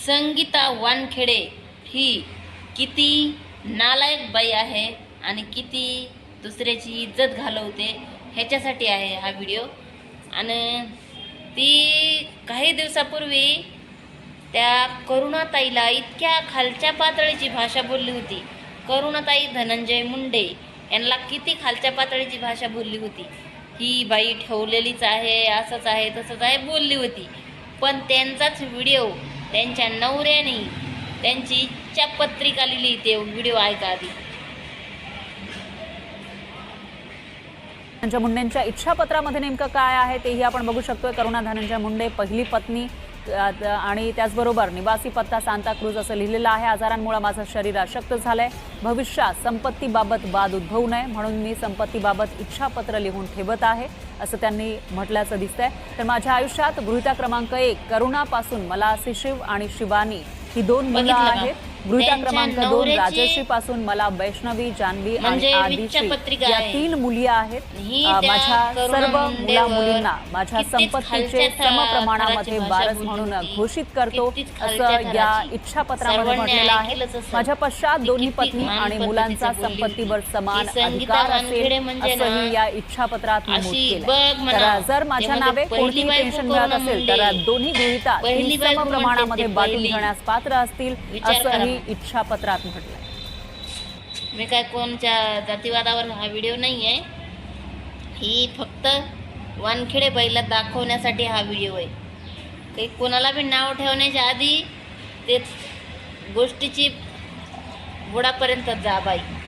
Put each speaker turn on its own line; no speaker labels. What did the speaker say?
संगीता वानखेडे ही किती नालायक बाई आहे आणि किती दुसऱ्याची इज्जत घालवते ह्याच्यासाठी आहे हा व्हिडिओ। आणि ती काही दिवसापूर्वी त्या करुणाताईला इतक्या खालच्या पातळीची भाषा बोलली होती। करुणाताई धनंजय मुंडे यांना किती खालच्या पातळीची भाषा बोलली होती। ही बाई ठेवलेलीच आहे, असंच आहे तसंच आहे बोलली होती। पण त्यांचाच व्हिडिओ त्यांच्या नवऱ्याने त्यांची इच्छा पत्रिका लिहिली, ते व्हिडिओ ऐका आधी।
धनंजय मुंडेंच्या इच्छापत्रामध्ये नेमकं काय आहे तेही आपण बघू शकतोय। करुणा धनंजय मुंडे पहिली पत्नी आणि त्याचबरोबर निवासी पत्ता सांताक्रूज असं लिहिलेलं आहे। आजारांमुळे माझं शरीर अशक्त झालंय, भविष्यात संपत्तीबाबत वाद उद्भवू नये म्हणून मी संपत्तीबाबत इच्छापत्र लिहून ठेवत आहे असं त्यांनी म्हटल्याचं दिसतंय। तर माझ्या आयुष्यात गृहिता क्रमांक 1 करुणापासून मला शिशिव आणि शिवानी ही 2 मुलं आहेत। गृहिता क्रमांक 2 राजश्री पासून मला वैष्णवी, जान्हवी आणि आदिश्री या 3 मुली आहेत। माझ्या सर्व मुलींना माझ्या संपत्तीचे समप्रमाणामध्ये वारस म्हणून घोषित करतो असं या इच्छापत्रामध्ये म्हटलेलं आहे। माझ्या पश्चात दोन्ही पत्नी आणि मुलांचा संपत्तीवर समान अधिकार असेल असंही या इच्छापत्रात नमूद केलंय। तर जर माझ्या नावे कोणतीही पेन्शन मिळत असेल तर दोन्ही गृहिता समप्रमाणामध्ये वाटून घेण्यास पात्र असतील असंही इच्छापत्रात म्हटलंय।
मी काय कोणत्या जातीवादावर हा व्हिडिओ नाही आहे, ही फक्त वानखेडे बाईला दाखवण्यासाठी हा व्हिडिओ आहे। काही कोणाला बी नाव ठेवण्याच्या आधी ते गोष्टीची बुडापर्यंत जा बाई।